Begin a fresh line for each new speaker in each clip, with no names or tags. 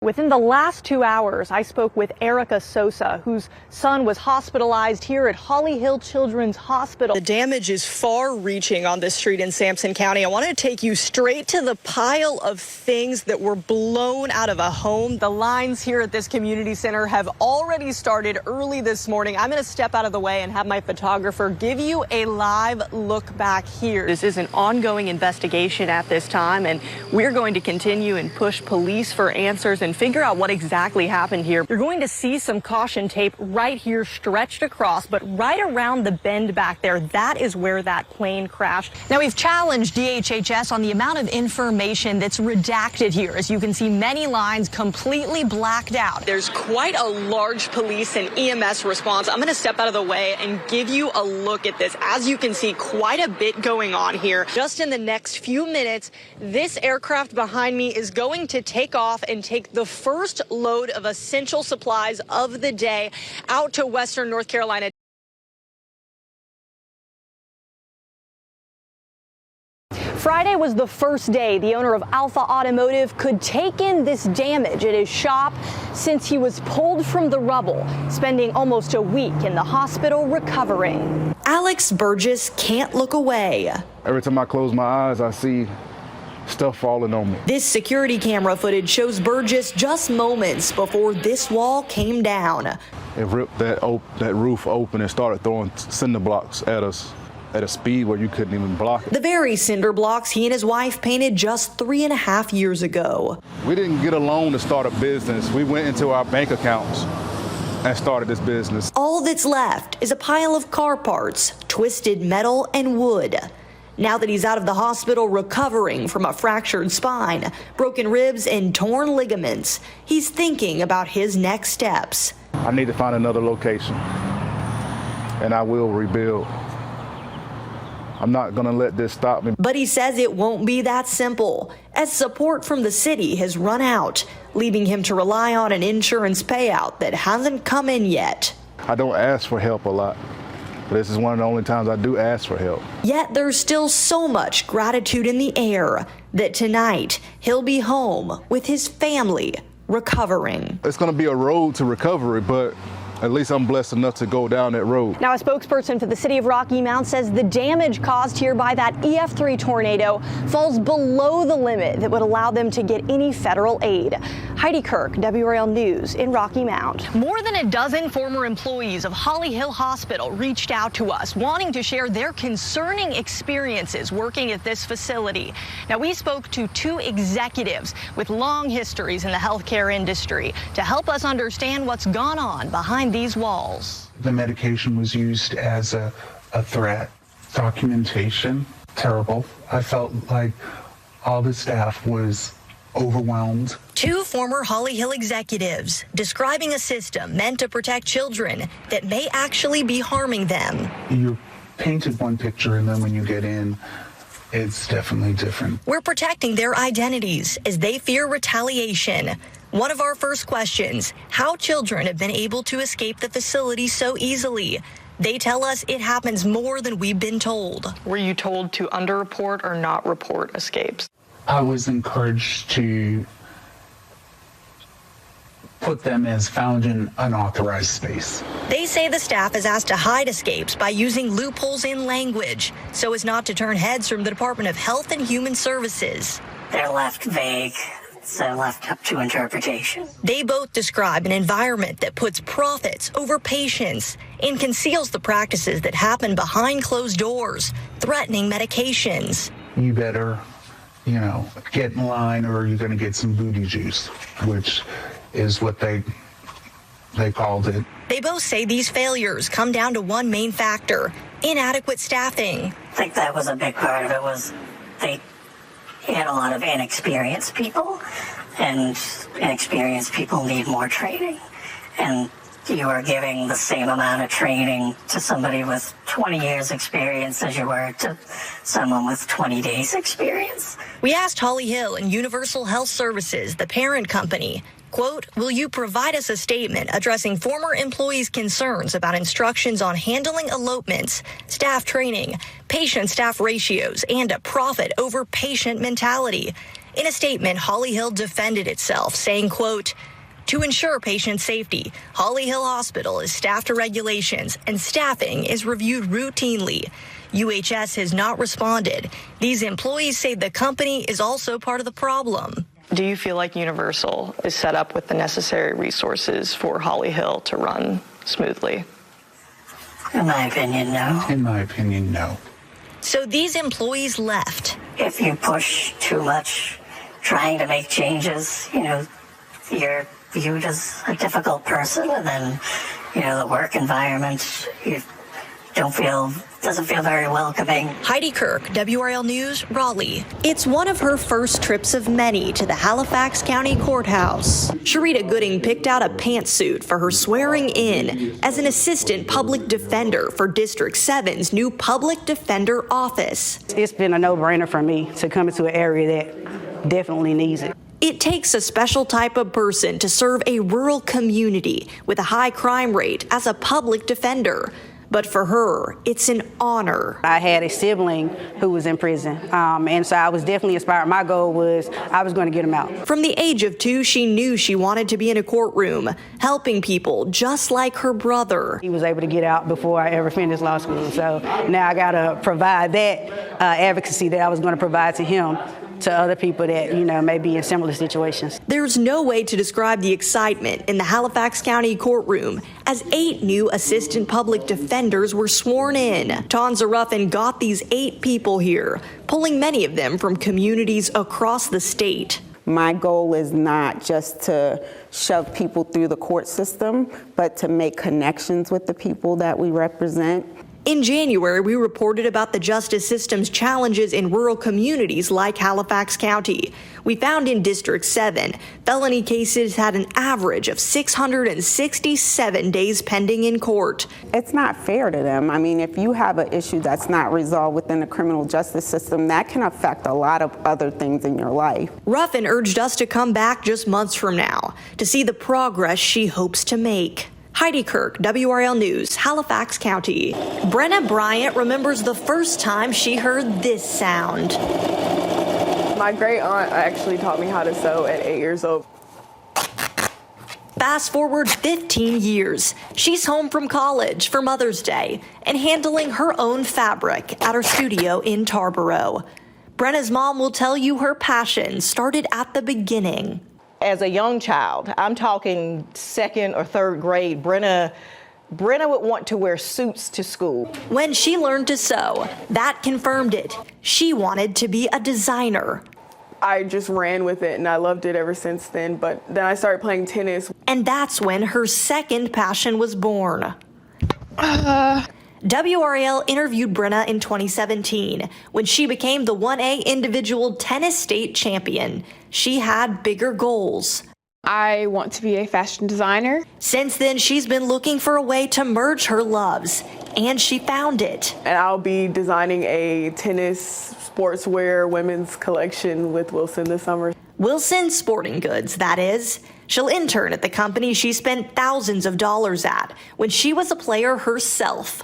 Within the last 2 hours, I spoke with Erica Sosa, whose son was hospitalized here at Holly Hill Children's Hospital. The damage is far-reaching on this street in Sampson County. I want to take you straight to the pile of things that were blown out of a home. The lines here at this community center have already started early this morning. I'm going to step out of the way and have my photographer give you a live look back here. This is an ongoing investigation at this time, and we're going to continue and push police for answers and figure out what exactly happened here. You're going to see some caution tape right here stretched across, but right around the bend back there, that is where that plane crashed. Now, we've challenged DHHS on the amount of information that's redacted here. As you can see, many lines completely blacked out. There's quite a large police and EMS response. I'm going to step out of the way and give you a look at this. As you can see, quite a bit going on here. Just in the next few minutes, this aircraft behind me is going to take off and take the first load of essential supplies of the day out to Western North Carolina. Friday was the first day the owner of Alpha Automotive could take in this damage at his shop since he was pulled from the rubble, spending almost a week in the hospital recovering. Alex Burgess can't look away.
Every time I close my eyes, I see stuff falling on me.
This security camera footage shows Burgess just moments before this wall came down.
It ripped that roof open and started throwing cinder blocks at us at a speed where you couldn't even block it.
The very cinder blocks he and his wife painted just 3.5 years ago.
We didn't get a loan to start a business. We went into our bank accounts and started this business.
All that's left is a pile of car parts, twisted metal, and wood. Now that he's out of the hospital recovering from a fractured spine, broken ribs, and torn ligaments, he's thinking about his next steps.
I need to find another location, and I will rebuild. I'm not going to let this stop me.
But he says it won't be that simple, as support from the city has run out, leaving him to rely on an insurance payout that hasn't come in yet.
I don't ask for help a lot. This is one of the only times I do ask for help.
Yet there's still so much gratitude in the air that tonight he'll be home with his family recovering.
It's going to be a road to recovery, but at least I'm blessed enough to go down that road.
Now, a spokesperson for the city of Rocky Mount says the damage caused here by that EF3 tornado falls below the limit that would allow them to get any federal aid. Heidi Kirk, WRL News in Rocky Mount. More than a dozen former employees of Holly Hill Hospital reached out to us wanting to share their concerning experiences working at this facility. Now, we spoke to 2 executives with long histories in the healthcare industry to help us understand what's gone on behind these walls.
The medication was used as a threat. Documentation, terrible. I felt like all the staff was overwhelmed.
2 former Holly Hill executives describing a system meant to protect children that may actually be harming them.
You painted one picture, and then when you get in, it's definitely different.
We're protecting their identities as they fear retaliation. One of our first questions, how children have been able to escape the facility so easily. They tell us it happens more than we've been told. Were you told to underreport or not report escapes?
I was encouraged to put them as found in unauthorized space.
They say the staff is asked to hide escapes by using loopholes in language so as not to turn heads from the Department of Health and Human Services.
They're left vague. So left up to interpretation.
They both describe an environment that puts profits over patients and conceals the practices that happen behind closed doors, threatening medications.
You better, get in line or you're going to get some booty juice, which is what they called it.
They both say these failures come down to one main factor, inadequate staffing.
I think that was a big part of it. Was they had a lot of inexperienced people, and inexperienced people need more training. And you were giving the same amount of training to somebody with 20 years experience as you were to someone with 20 days experience.
We asked Holly Hill and Universal Health Services, the parent company, quote, will you provide us a statement addressing former employees' concerns about instructions on handling elopements, staff training, patient-staff ratios, and a profit over patient mentality? In a statement, Holly Hill defended itself, saying, quote, "To ensure patient safety, Holly Hill Hospital is staffed to regulations and staffing is reviewed routinely. UHS has not responded. These employees say the company is also part of the problem." Do you feel like Universal is set up with the necessary resources for Holly Hill to run smoothly?
In my opinion, no.
In my opinion, no.
So these employees left.
If you push too much trying to make changes, you're viewed as a difficult person, and then, the work environment, doesn't feel very welcoming.
Heidi Kirk, WRL News, Raleigh. It's one of her first trips of many to the Halifax County Courthouse. Sharita Gooding picked out a pantsuit for her swearing in as an assistant public defender for District 7's new public defender office.
It's been a no-brainer for me to come into an area that definitely needs it.
It takes a special type of person to serve a rural community with a high crime rate as a public defender. But for her, it's an honor.
I had a sibling who was in prison, and so I was definitely inspired. My goal was I was going to get him out.
From the age of 2, she knew she wanted to be in a courtroom, helping people just like her brother.
He was able to get out before I ever finished law school, so now I got to provide that advocacy that I was going to provide to him to other people that, may be in similar situations.
There's no way to describe the excitement in the Halifax County courtroom as 8 new assistant public defenders were sworn in. Tonza Ruffin got these 8 people here, pulling many of them from communities across the state.
My goal is not just to shove people through the court system, but to make connections with the people that we represent.
In January, we reported about the justice system's challenges in rural communities like Halifax County. We found in District 7, felony cases had an average of 667 days pending in court.
It's not fair to them. I mean, if you have an issue that's not resolved within the criminal justice system, that can affect a lot of other things in your life.
Ruffin urged us to come back just months from now to see the progress she hopes to make. Heidi Kirk, WRL News, Halifax County. Brenna Bryant remembers the first time she heard this sound.
My great aunt actually taught me how to sew at 8 years old.
Fast forward 15 years. She's home from college for Mother's Day and handling her own fabric at her studio in Tarboro. Brenna's mom will tell you her passion started at the beginning.
As a young child, I'm talking 2nd or 3rd grade, Brenna would want to wear suits to school.
When she learned to sew, that confirmed it. She wanted to be a designer.
I just ran with it and I loved it ever since then, but then I started playing tennis.
And that's when her second passion was born. WRAL interviewed Brenna in 2017 when she became the 1A individual tennis state champion. She had bigger goals.
I want to be a fashion designer.
Since then, she's been looking for a way to merge her loves, and she found it.
And I'll be designing a tennis sportswear women's collection with Wilson this summer.
Wilson Sporting Goods, that is. She'll intern at the company she spent thousands of dollars at when she was a player herself.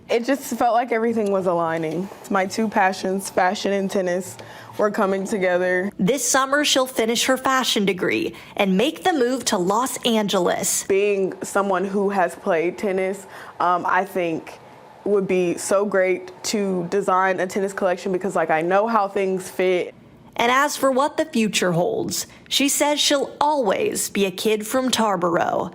It just felt like everything was aligning. My 2 passions, fashion and tennis, were coming together.
This summer, she'll finish her fashion degree and make the move to Los Angeles.
Being someone who has played tennis, I think would be so great to design a tennis collection because I know how things fit.
And as for what the future holds, she says she'll always be a kid from Tarboro.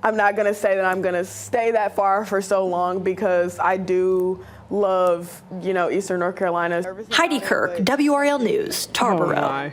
I'm not going to say that I'm going to stay that far for so long because I do love, Eastern North Carolina.
Heidi Kirk, WRL News, Tarboro.